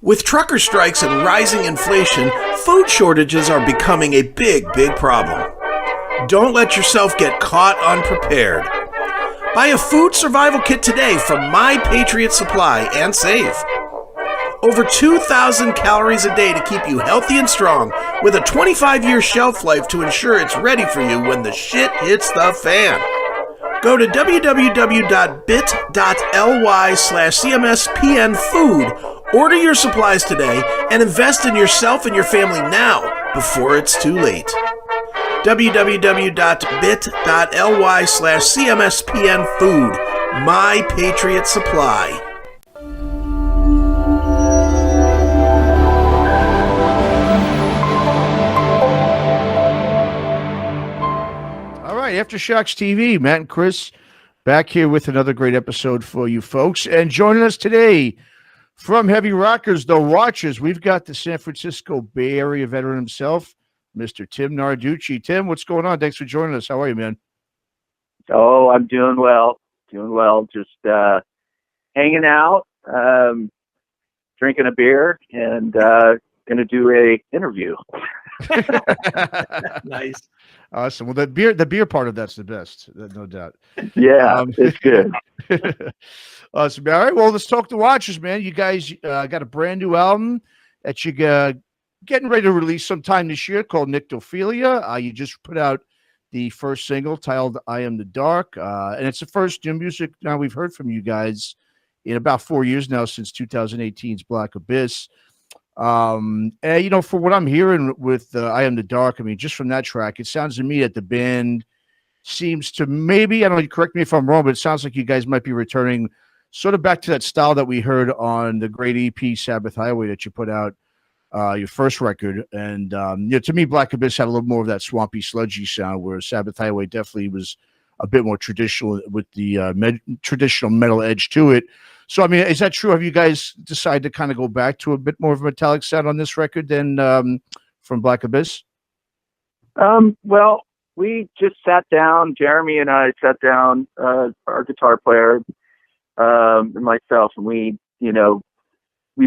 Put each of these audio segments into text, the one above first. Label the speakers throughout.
Speaker 1: With trucker strikes and rising inflation, food shortages are becoming a big problem. Don't let yourself get caught unprepared. Buy a food survival kit today from My Patriot Supply and save. Over 2,000 calories a day to keep you healthy and strong, with a 25-year shelf life to ensure it's ready for you when the shit hits the fan. Go to www.bit.ly/CMSPNfood, order your supplies today, and invest in yourself and your family now before it's too late. www.bit.ly/CMSPNfood, My Patriot Supply.
Speaker 2: Aftershocks TV, Matt and Chris back here with another great episode for you folks. And joining us today from Heavy Rockers, The Watchers, we've got the San Francisco Bay Area veteran himself, Mr. Tim Narducci. Tim, what's going on? Thanks for joining us. How are you, man?
Speaker 3: Oh, I'm doing well. Just hanging out, drinking a beer, and going to do a interview.
Speaker 1: Nice.
Speaker 2: Awesome. Well, the beer part of that's the best, no doubt.
Speaker 3: Yeah, it's good.
Speaker 2: Awesome. All right. Well, let's talk to Watchers, man. You guys got a brand new album that you're getting ready to release sometime this year called Nyctophilia. You just put out the first single titled "I Am the Dark," and it's the first new music now we've heard from you guys in about 4 years now, since 2018's Black Abyss. And for what I'm hearing with I Am the Dark, I mean, just from that track, it sounds to me that the band seems to maybe, I don't know, correct me if I'm wrong, but it sounds like you guys might be returning sort of back to that style that we heard on the great EP Sabbath Highway that you put out, your first record. And to me, Black Abyss had a little more of that swampy, sludgy sound, where Sabbath Highway definitely was a bit more traditional with the traditional metal edge to it. So, I mean, is that true? Have you guys decided to kind of go back to a bit more of a metallic sound on this record than from Black Abyss?
Speaker 3: Well, we just sat down, Jeremy and I sat down, our guitar player, and myself, and we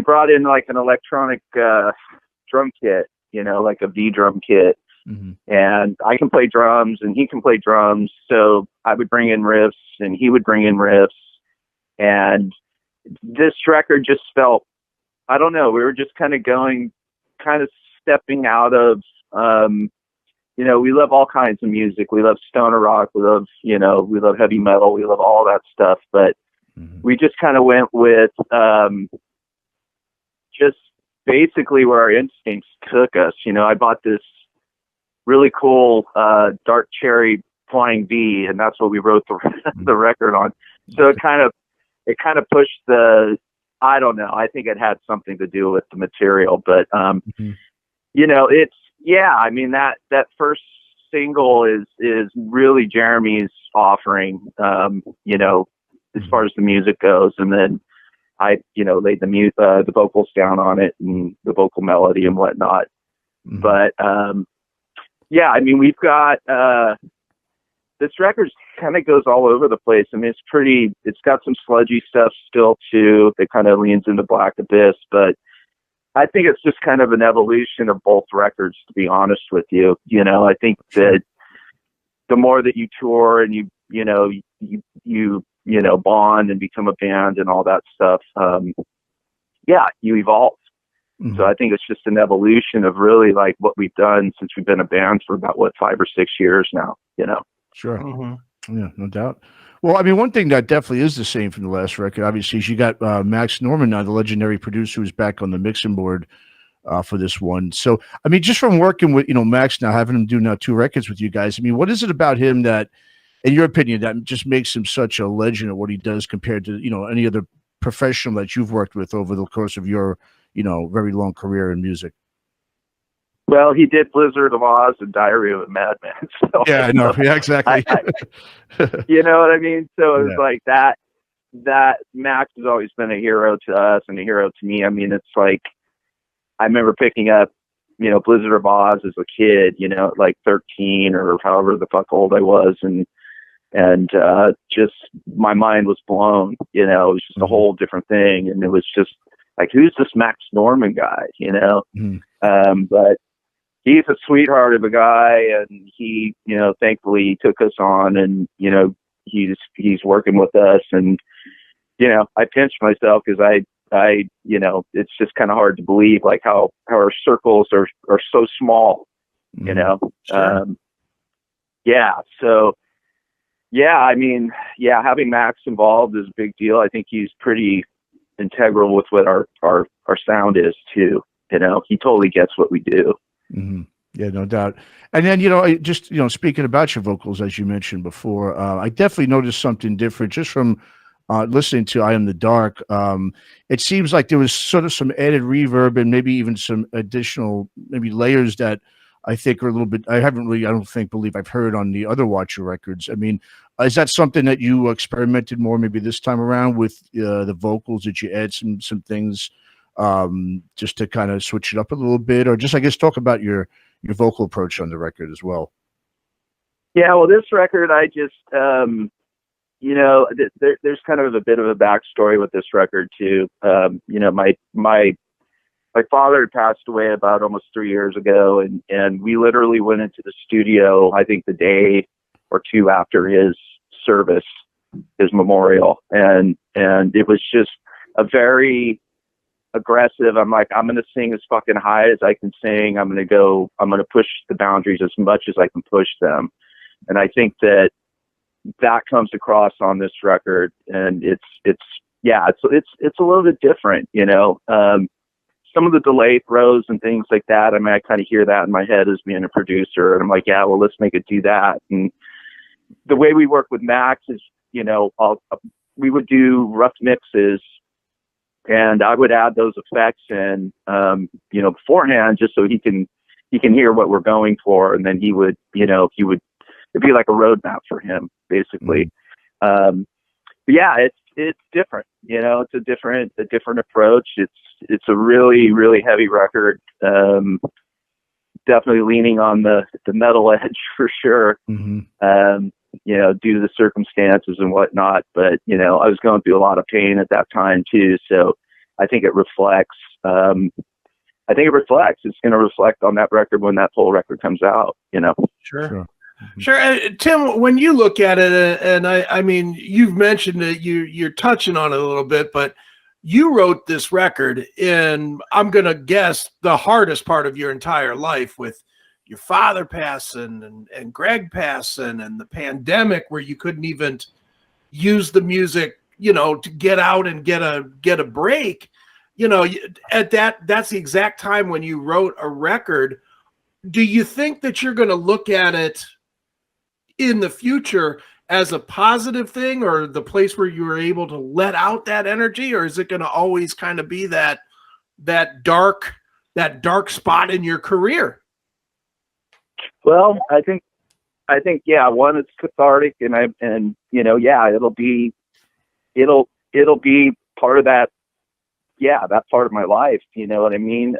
Speaker 3: brought in like an electronic drum kit, like a V drum kit. Mm-hmm. And I can play drums and he can play drums. So I would bring in riffs and he would bring in riffs. And this record just felt, I don't know, we were just kind of stepping out of, we love all kinds of music. We love stoner rock. We love heavy metal. We love all that stuff. But we just kind of went with just basically where our instincts took us. I bought this really cool dark cherry Flying V, and that's what we wrote the record on. So it kind of pushed I don't know. I think it had something to do with the material, but it's, I mean, that first single is really Jeremy's offering, as far as the music goes. And then I, laid the vocals down on it and the vocal melody and whatnot. Mm-hmm. But, I mean, we've got, this record kind of goes all over the place. I mean, it's got some sludgy stuff still too that kind of leans into Black Abyss, but I think it's just kind of an evolution of both records, to be honest with you. I think that the more that you tour and you bond and become a band and all that stuff, you evolve. Mm-hmm. So I think it's just an evolution of really like what we've done since we've been a band for about 5 or 6 years now,
Speaker 2: Sure. Mm-hmm. Yeah, no doubt. Well, I mean, one thing that definitely is the same from the last record, obviously, is you got Max Norman now, the legendary producer, who's back on the mixing board for this one. So, I mean, just from working with, Max now, having him do now 2 records with you guys, I mean, what is it about him that, in your opinion, that just makes him such a legend at what he does compared to, any other professional that you've worked with over the course of your, very long career in music?
Speaker 3: Well, he did Blizzard of Oz and Diary of a Madman. So,
Speaker 2: yeah, no, yeah, exactly.
Speaker 3: You know what I mean? So it was like that Max has always been a hero to us and a hero to me. I mean, it's like, I remember picking up, Blizzard of Oz as a kid, at like 13 or however the fuck old I was. And just my mind was blown, it was just a whole different thing. And it was just like, who's this Max Norman guy, you know?
Speaker 2: Mm-hmm.
Speaker 3: But he's a sweetheart of a guy, and he, you know, thankfully took us on, and, you know, he's working with us. And, you know, I pinch myself because I, you know, it's just kind of hard to believe, like, how our circles are so small, you know?
Speaker 2: Sure.
Speaker 3: Yeah. So, yeah, I mean, yeah, having Max involved is a big deal. I think he's pretty integral with what our sound is too. You know, he totally gets what we do.
Speaker 2: Mm-hmm. Yeah, no doubt. And then, you know, just, you know, speaking about your vocals, as you mentioned before, I definitely noticed something different just from listening to "I Am the Dark." It seems like there was sort of some added reverb and maybe even some additional maybe layers that I think are a little bit, I don't believe I've heard on the other Watcher records. I mean, is that something that you experimented more maybe this time around with the vocals? Did you add some things just to kind of switch it up a little bit, or just, I guess, talk about your vocal approach on the record as well?
Speaker 3: Yeah, well, this record, I just, you know, there's kind of a bit of a backstory with this record too. You know, my father had passed away about almost 3 years ago, and we literally went into the studio, I think the day or two after his service, his memorial. And it was just a very aggressive, I'm like, I'm going to sing as fucking high as I can sing. I'm going to push the boundaries as much as I can push them. And I think that comes across on this record. And it's a little bit different, you know. Some of the delay throws and things like that, I mean, I kind of hear that in my head as being a producer, and I'm like, yeah, well, let's make it do that. And the way we work with Max is, you know, we would do rough mixes, and I would add those effects in, you know, beforehand, just so he can hear what we're going for, and then he would, you know, it'd be like a roadmap for him, basically. But yeah, it's different, you know, it's a different approach. It's a really, really heavy record. Definitely leaning on the metal edge for sure.
Speaker 2: Mm-hmm.
Speaker 3: You know, due to the circumstances and whatnot, but, you know, I was going through a lot of pain at that time too. So I think it reflects, it's going to reflect on that record when that whole record comes out, you know?
Speaker 1: Sure. Sure. Tim, when you look at it, and I mean, you've mentioned it, you're touching on it a little bit, but you wrote this record in, I'm going to guess, the hardest part of your entire life, with your father passing and Greg passing and the pandemic, where you couldn't even use the music, you know, to get out and get a break. You know, that's the exact time when you wrote a record. Do you think that you're going to look at it in the future as a positive thing, or the place where you were able to let out that energy, or is it going to always kind of be that dark spot in your career?
Speaker 3: Well, I think, yeah, one, it's cathartic, and you know, yeah, it'll be part of that. Yeah, that part of my life, you know what I mean?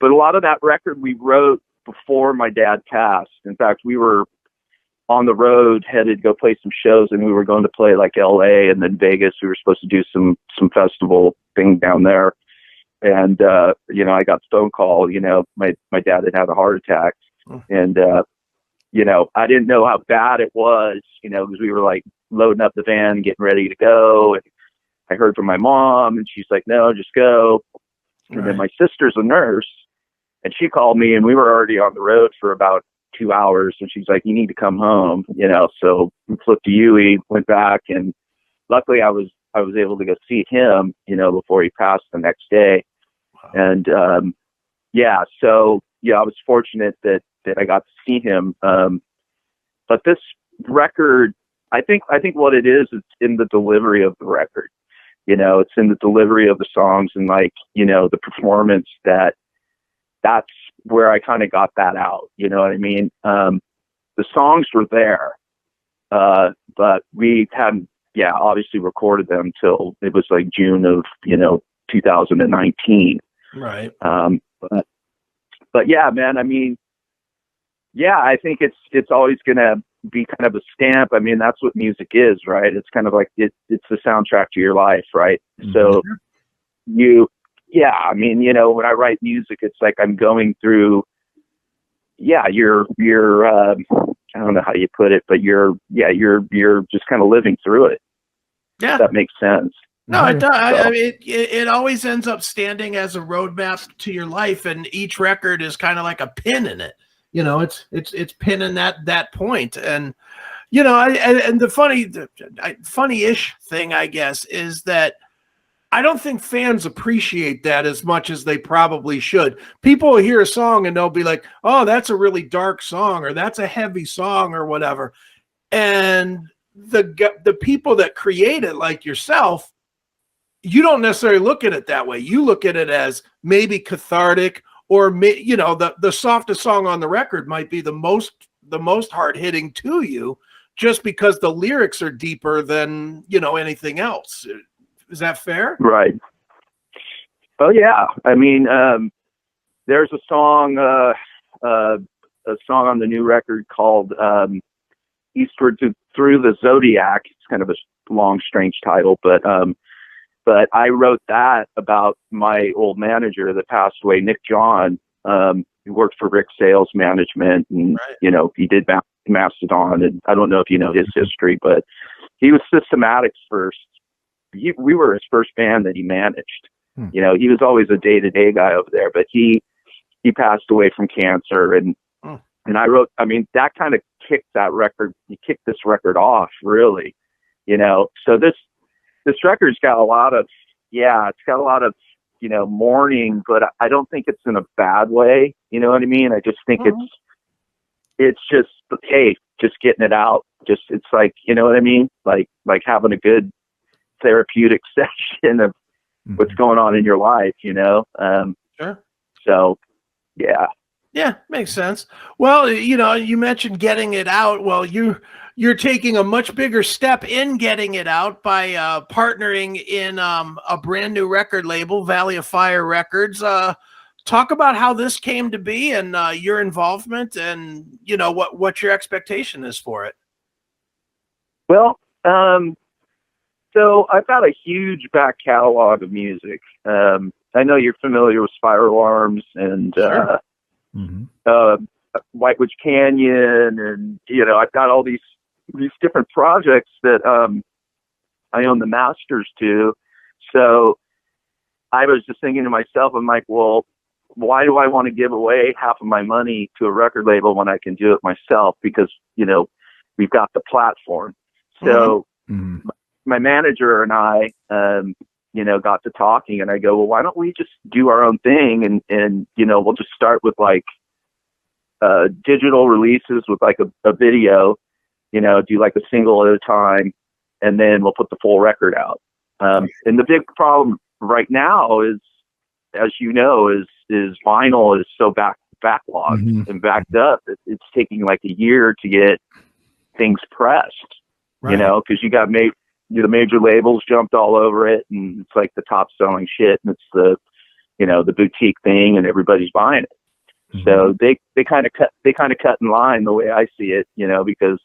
Speaker 3: But a lot of that record we wrote before my dad passed. In fact, we were on the road headed to go play some shows, and we were going to play like LA and then Vegas. We were supposed to do some festival thing down there. And, you know, I got the phone call, you know, my dad had a heart attack, and, you know, I didn't know how bad it was, you know, because we were like loading up the van, getting ready to go. And I heard from my mom, and she's like, no, just go. And then my sister's a nurse, and she called me, and we were already on the road for about 2 hours. And she's like, you need to come home, you know? So we flipped to Huey, went back, and luckily I was able to go see him, you know, before he passed the next day. Wow. And, yeah, so, yeah, I was fortunate that I got to see him. But this record, I think what it is, it's in the delivery of the record. You know, it's in the delivery of the songs, and, like, you know, the performance, that's where I kind of got that out. You know what I mean? The songs were there, but we hadn't, obviously recorded them till it was like June of, you know, 2019.
Speaker 1: Right.
Speaker 3: But yeah, man, I mean, yeah, I think it's always going to be kind of a stamp. I mean, that's what music is, right? It's kind of like it's the soundtrack to your life, right? Mm-hmm. So I mean, you know, when I write music, it's like I'm going through, you're I don't know how you put it, but you're just kind of living through it.
Speaker 1: Yeah.
Speaker 3: If that makes sense.
Speaker 1: No, it does. I mean, it always ends up standing as a roadmap to your life, and each record is kind of like a pin in it. You know, it's pinning that point, and you know, and the funny-ish thing, I guess, is that I don't think fans appreciate that as much as they probably should. People will hear a song and they'll be like, "Oh, that's a really dark song," or "That's a heavy song," or whatever, and the people that create it, like yourself, you don't necessarily look at it that way. You look at it as maybe cathartic, or you know, the softest song on the record might be the most hard hitting to you, just because the lyrics are deeper than, you know, anything else. Is that fair?
Speaker 3: Right. Oh yeah. I mean, there's a song on the new record called Eastward Through the Zodiac. It's kind of a long, strange title, but I wrote that about my old manager that passed away, Nick John. He worked for Rick Sales Management, and you know, he did Mastodon, and I don't know if you know his history, but he was Systematic's first. We were his first band that he managed. You know, he was always a day-to-day guy over there, but he passed away from cancer, and I wrote. I mean, that kind of kicked that record. He kicked this record off, really. You know, so this record's got a lot of, you know, mourning, but I don't think it's in a bad way. You know what I mean? I just think it's just, hey, just getting it out. Just, it's like, you know what I mean? Like having a good therapeutic session of what's going on in your life, you know?
Speaker 1: Sure.
Speaker 3: So, yeah.
Speaker 1: Yeah, makes sense. Well, you know, you mentioned getting it out. Well, you're taking a much bigger step in getting it out by partnering in a brand new record label, Valley of Fire Records. Talk about how this came to be and your involvement, and you know what your expectation is for it.
Speaker 3: Well, so I've got a huge back catalog of music. I know you're familiar with Fire Alarms and
Speaker 1: Sure.
Speaker 3: White Witch Canyon, and you know, I've got all these different projects that I own the masters to. So I was just thinking to myself, I'm like, well, why do I want to give away half of my money to a record label when I can do it myself? Because, you know, we've got the platform. So my manager and I, you know, got to talking, and I go, well, why don't we just do our own thing? And, you know, we'll just start with like digital releases with like a video, you know, do like a single at a time, and then we'll put the full record out. And the big problem right now is, as you know, is vinyl is so backlogged and backed up. It's taking like a year to get things pressed, you know, because you got the major labels jumped all over it, and it's like the top selling shit, and it's the, you know, the boutique thing, and everybody's buying it. So they kind of cut in line, the way I see it, you know, because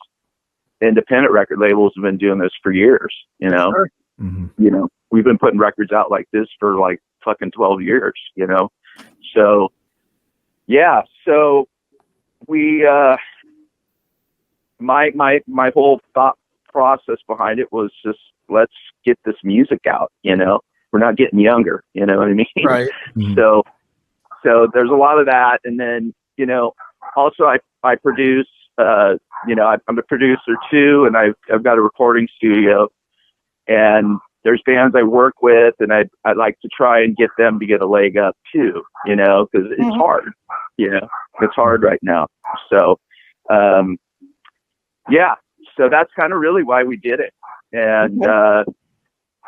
Speaker 3: independent record labels have been doing this for years, you know.
Speaker 1: Sure.
Speaker 3: You know, we've been putting records out like this for like fucking 12 years, you know. So yeah, so we my whole thought process behind it was just, let's get this music out, you know. We're not getting younger, you know what I mean?
Speaker 1: Right.
Speaker 3: So there's a lot of that, and then, you know, also I produce, you know, I'm a producer too, and I've got a recording studio, and there's bands I work with, and I'd like to try and get them to get a leg up too, you know, because it's hard, you know, it's hard right now. So, yeah, so that's kind of really why we did it. And,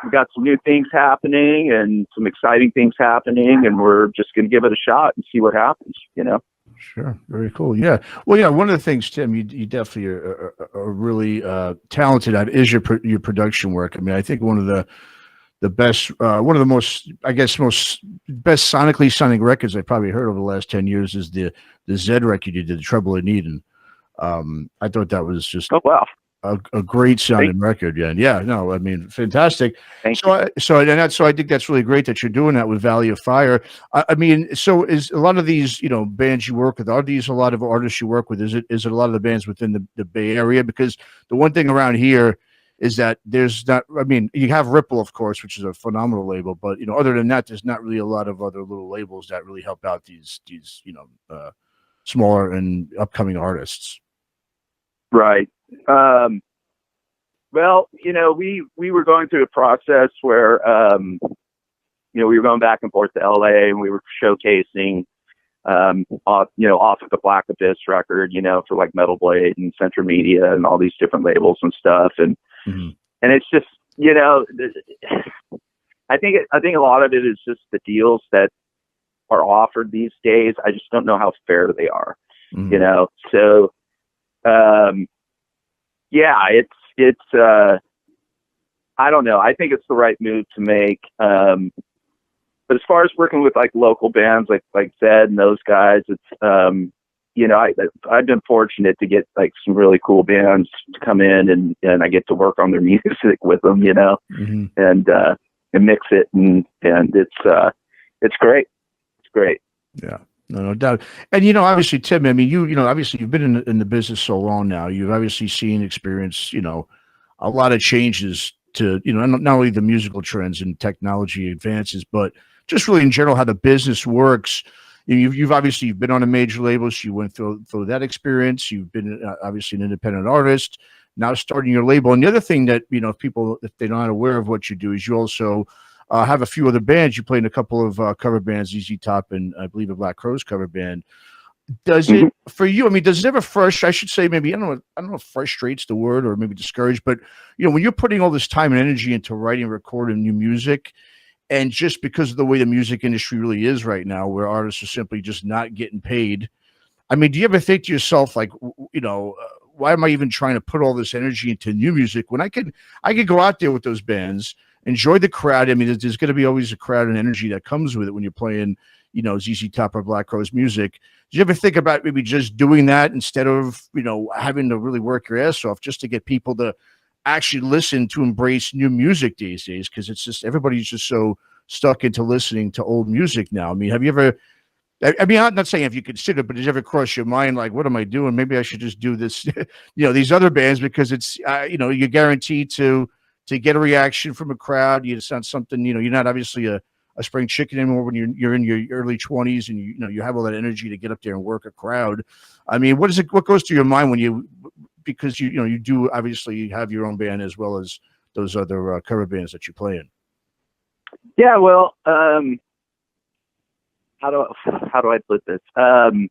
Speaker 3: we got some new things happening and some exciting things happening, and we're just going to give it a shot and see what happens, you know?
Speaker 2: Sure. Very cool. Yeah. Well, yeah. One of the things, Tim, you definitely are really talented at is your production work. I mean, I think one of the best, one of the most, I guess, most best sonically sounding records I probably heard over the last 10 years is the Zed record you did, the Trouble in Eden. I thought that was just,
Speaker 3: oh wow,
Speaker 2: a great sounding record. Yeah, no, I mean, fantastic. So I think that's really great that you're doing that with Valley of Fire. I mean, so is a lot of these, bands you work with, are these a lot of artists you work with? Is it a lot of the bands within the Bay Area? Because the one thing around here is that there's not, I mean, you have Ripple, of course, which is a phenomenal label, but other than that, there's not really a lot of other little labels that really help out these smaller and upcoming artists.
Speaker 3: Right. Well, we were going through a process where, we were going back and forth to LA, and we were showcasing, off of the Black Abyss record, for like Metal Blade and Central Media and all these different labels and stuff. And, and it's just, I think a lot of it is just the deals that are offered these days. I just don't know how fair they are, so, yeah, it's I don't know. I think it's the right move to make. But as far as working with like local bands, like Zed and those guys, it's, I've been fortunate to get like some really cool bands to come in and I get to work on their music with them, and mix it. And it's great. It's great.
Speaker 2: Yeah. No doubt. And, obviously, Tim, I mean, obviously you've been in the business so long now. You've obviously experienced, a lot of changes to, not only the musical trends and technology advances, but just really in general, how the business works. You've obviously been on a major label. So you went through that experience. You've been obviously an independent artist, now starting your label. And the other thing that, if they're not aware of what you do, is you also have a few other bands. You play in a couple of cover bands, ZZ Top and I believe a Black Crowes cover band. Does it for you? I mean, does it ever frustrate? I should say maybe I don't know if frustrates the word or maybe discouraged, but when you're putting all this time and energy into writing, recording new music, and just because of the way the music industry really is right now, where artists are simply just not getting paid. I mean, do you ever think to yourself, like, why am I even trying to put all this energy into new music when I could go out there with those bands, enjoy the crowd? I mean, there's going to be always a crowd and energy that comes with it when you're playing, ZZ Top or Black Crowes music. Did you ever think about maybe just doing that instead of, having to really work your ass off just to get people to actually listen, to embrace new music these days? Because it's just, everybody's just so stuck into listening to old music now. I mean, have you ever, I'm not saying if you consider, but does it ever cross your mind, like, what am I doing? Maybe I should just do this, these other bands, because it's, you're guaranteed to get a reaction from a crowd. It's not something, you're not obviously a spring chicken anymore when you're in your early 20s and you have all that energy to get up there and work a crowd. I mean, what goes through your mind when because you do obviously have your own band as well as those other cover bands that you play in?
Speaker 3: Yeah, well, how do I put this? Playing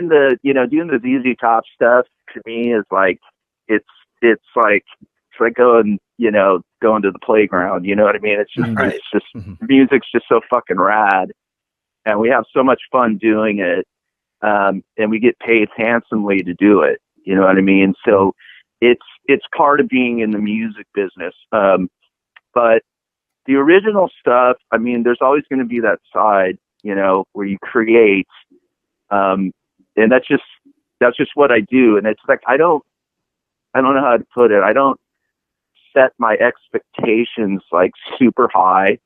Speaker 3: the, doing the ZZ Top stuff to me is like, it's like going to the playground, you know what I mean? It's just, it's just, music's just so fucking rad, and we have so much fun doing it. And we get paid handsomely to do it. You know what I mean? So it's part of being in the music business. But the original stuff, I mean, there's always going to be that side, where you create, and that's just what I do. And it's like, I don't know how to put it. I don't set my expectations like super high.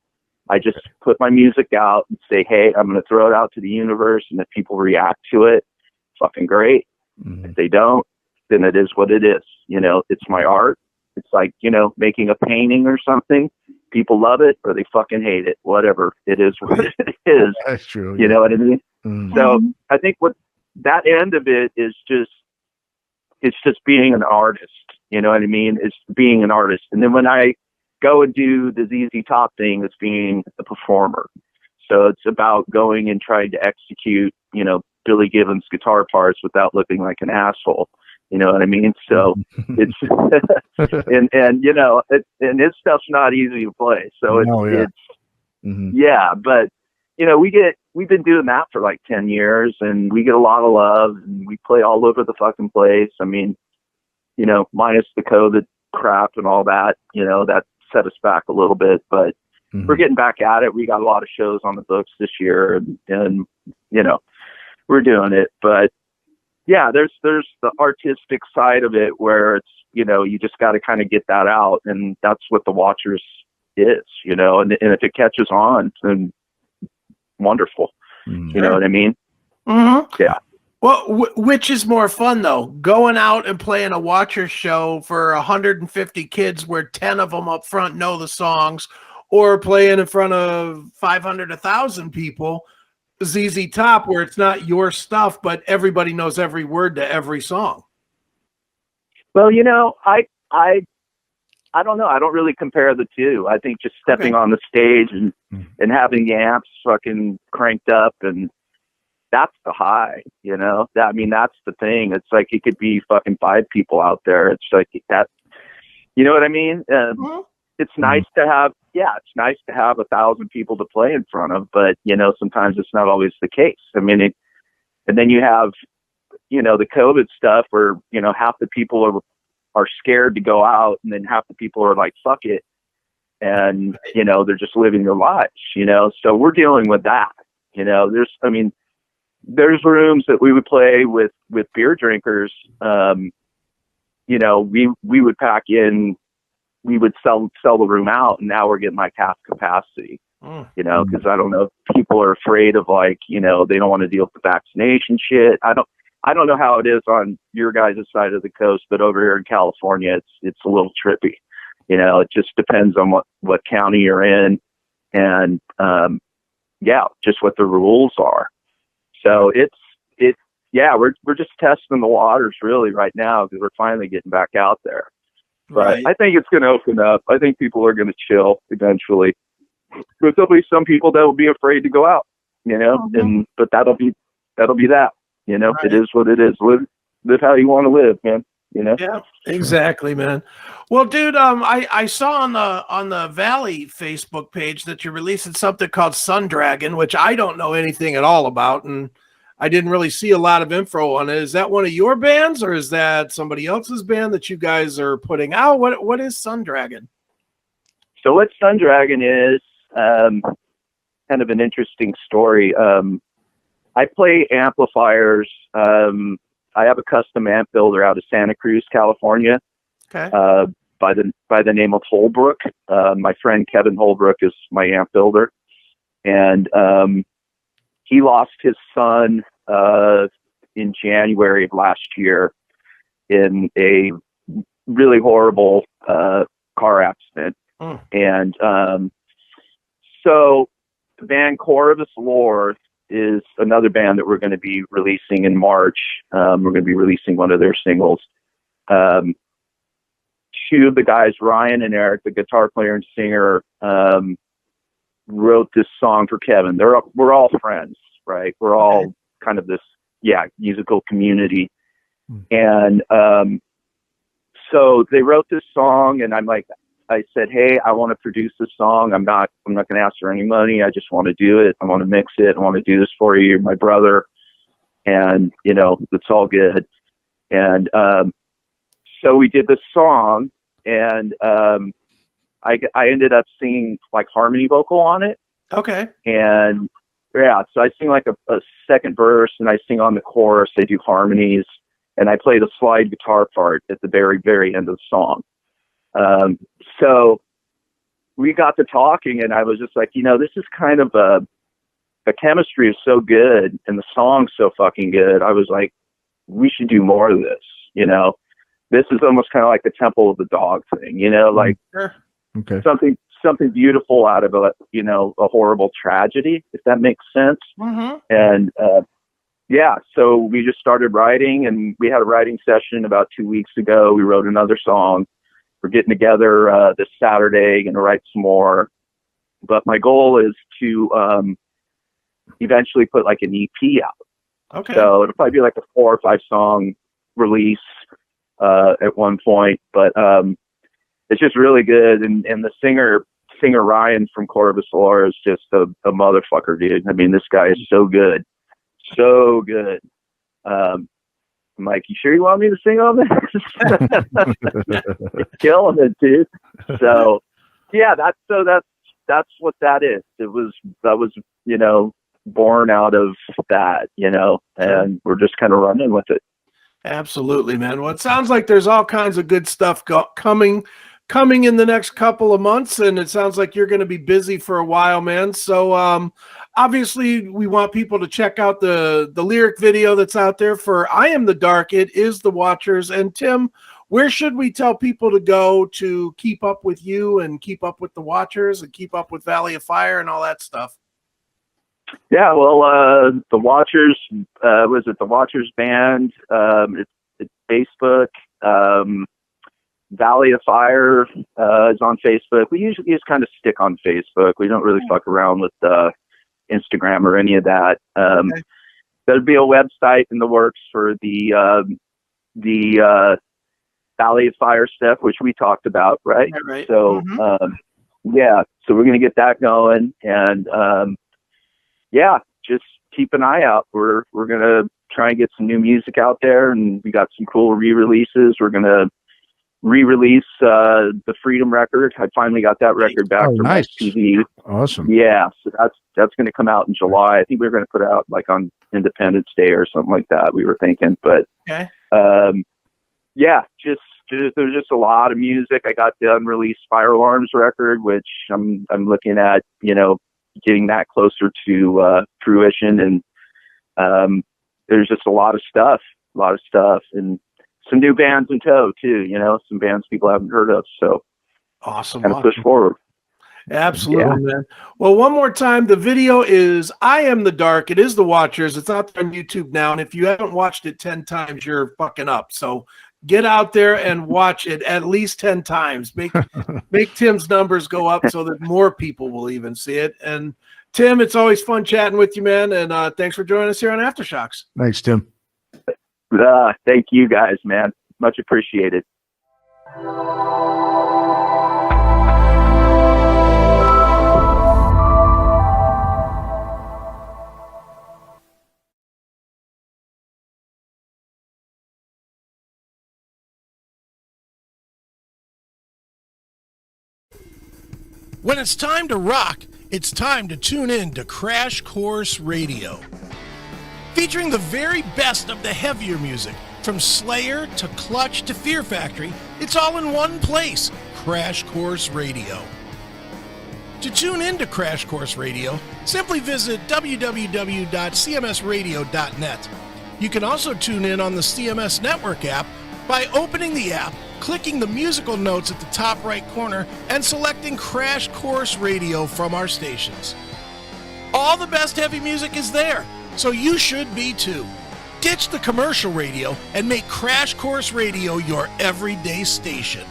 Speaker 3: I just put my music out and say, hey, I'm going to throw it out to the universe. And if people react to it, fucking great. If they don't, then it is what it is. It's my art. It's like, making a painting or something. People love it or they fucking hate it. Whatever. It is what it is.
Speaker 2: That's true.
Speaker 3: You know what I mean? So I think what that end of it is it's just being an artist. You know what I mean? It's being an artist. And then when I go and do the ZZ Top thing, it's being a performer. So it's about going and trying to execute, Billy Gibbons guitar parts without looking like an asshole. You know what I mean? So it's, and his stuff's not easy to play. So but we've been doing that for like 10 years and we get a lot of love and we play all over the fucking place. I mean, minus the COVID crap and all that, that set us back a little bit, but we're getting back at it. We got a lot of shows on the books this year and we're doing it, but yeah, there's the artistic side of it where it's, you know, you just got to kind of get that out, and that's what the Watchers is, you know, and if it catches on, then wonderful. You know what I mean?
Speaker 1: Mm-hmm.
Speaker 3: Yeah.
Speaker 1: Well, which is more fun though, going out and playing a Watchers show for 150 kids where 10 of them up front know the songs, or playing in front of 500, 1,000 people, ZZ Top, where it's not your stuff, but everybody knows every word to every song?
Speaker 3: Well, you know, I don't know. I don't really compare the two. I think just stepping on the stage and having the amps fucking cranked up, and that's the high, you know. I mean, that's the thing. It's like it could be fucking 5 people out there. It's like that, you know what I mean? It's nice to have, it's nice to have 1,000 people to play in front of, but you know, sometimes it's not always the case. I mean, and then you have, you know, the COVID stuff where, you know, half the people are scared to go out, and then half the people are like, fuck it. And, you know, they're just living their lives, you know? So we're dealing with that, you know. There's rooms that we would play with beer drinkers. You know, we would pack in, we would sell the room out, and now we're getting like half capacity, you know, because I don't know, people are afraid of, like, you know, they don't want to deal with the vaccination shit. I don't know how it is on your guys' side of the coast, but over here in California, it's a little trippy. You know, it just depends on what county you're in, and just what the rules are. So we're just testing the waters really right now, because we're finally getting back out there. But I think it's going to open up. I think people are going to chill eventually. But there'll be some people that will be afraid to go out, you know, but that'll be that, you know. It is what it is. Live how you want to live, man. You know?
Speaker 1: Yeah, exactly, man. Well, dude, I saw on the Valley Facebook page that you're releasing something called Sun Dragon, which I don't know anything at all about, and I didn't really see a lot of info on it. Is that one of your bands, or is that somebody else's band that you guys are putting out? What is Sun Dragon?
Speaker 3: So what Sun Dragon is, kind of an interesting story. I play amplifiers. I have a custom amp builder out of Santa Cruz, California, by the name of Holbrook. My friend Kevin Holbrook is my amp builder, and he lost his son in January of last year in a really horrible car accident. And so the band Corvus Lore is another band that we're going to be releasing in March. We're going to be releasing one of their singles. Two of the guys, Ryan and Eric, the guitar player and singer, wrote this song for Kevin. We're all friends, right? We're all kind of this, musical community. And so they wrote this song, and I said, hey, I want to produce this song. I'm not going to ask for any money. I just want to do it. I want to mix it. I want to do this for you. You're my brother. And, you know, it's all good. And so we did this song, and I ended up singing like harmony vocal on it.
Speaker 1: Okay.
Speaker 3: And so I sing like a second verse, and I sing on the chorus. I do harmonies, and I play the slide guitar part at the very, very end of the song. So we got to talking, and I was just like, you know, this is kind of the chemistry is so good, and the song's so fucking good. I was like, we should do more of this, you know. This is almost kind of like the Temple of the Dog thing, you know, like something beautiful out of a horrible tragedy, if that makes sense. And so we just started writing, and we had a writing session about 2 weeks ago. We wrote another song. We're getting together this Saturday, going to write some more. But my goal is to eventually put like an EP out. Okay. So it'll probably be like a 4 or 5 song release at one point. But it's just really good. And the singer Ryan from Corvus Lore is just a motherfucker, dude. I mean, this guy is so good. So good. I'm like, you sure you want me to sing on this? Killing it, dude. So that's what that is. That was, you know, born out of that, you know, and we're just kind of running with it.
Speaker 1: Absolutely, man. Well, it sounds like there's all kinds of good stuff coming in the next couple of months, and it sounds like you're going to be busy for a while, man. So obviously we want people to check out the lyric video that's out there for I Am the Dark, It Is the Watchers. And Tim, where should we tell people to go to keep up with you and keep up with the Watchers and keep up with Valley of Fire and all that stuff?
Speaker 3: Yeah, well, the Watchers, was it the Watchers Band? It's Facebook. Valley of Fire is on Facebook. We usually just kind of stick on Facebook. We don't really fuck around with Instagram or any of that.
Speaker 1: Okay.
Speaker 3: There'll be a website in the works for the Valley of Fire stuff, which we talked about, right?
Speaker 1: Right.
Speaker 3: So, yeah, so we're going to get that going, and yeah, just keep an eye out. We're going to try and get some new music out there, and we got some cool re-releases. We're going to re-release the Freedom record. I finally got that record back from
Speaker 2: nice.
Speaker 3: TV.
Speaker 2: Awesome.
Speaker 3: Yeah, so that's going to come out in July. I think we were going to put it out like on Independence Day or something like that. We were thinking, but
Speaker 1: Okay.
Speaker 3: yeah, there's just a lot of music. I got the unreleased Fire Alarms record, which I'm looking at, getting that closer to fruition, and there's just a lot of stuff, and some new bands in tow too. Some bands people haven't heard of, so
Speaker 1: Awesome.
Speaker 3: kind of push forward.
Speaker 1: Absolutely, man. Well, one more time, the video is I Am the Dark, It Is the Watchers. It's out there on YouTube now, and if you haven't watched it 10 times, you're fucking up. So get out there and watch it at least 10 times. Make Tim's numbers go up so that more people will even see it. And Tim, it's always fun chatting with you, man, and thanks for joining us here on Aftershocks.
Speaker 2: Thanks, Tim.
Speaker 3: Thank you guys, man. Much appreciated.
Speaker 1: When it's time to rock, it's time to tune in to Crash Course Radio. Featuring the very best of the heavier music, from Slayer to Clutch to Fear Factory, it's all in one place, Crash Course Radio. To tune in to Crash Course Radio, simply visit www.cmsradio.net. You can also tune in on the CMS Network app by opening the app, clicking the musical notes at the top right corner, and selecting Crash Course Radio from our stations. All the best heavy music is there, so you should be too. Ditch the commercial radio and make Crash Course Radio your everyday station.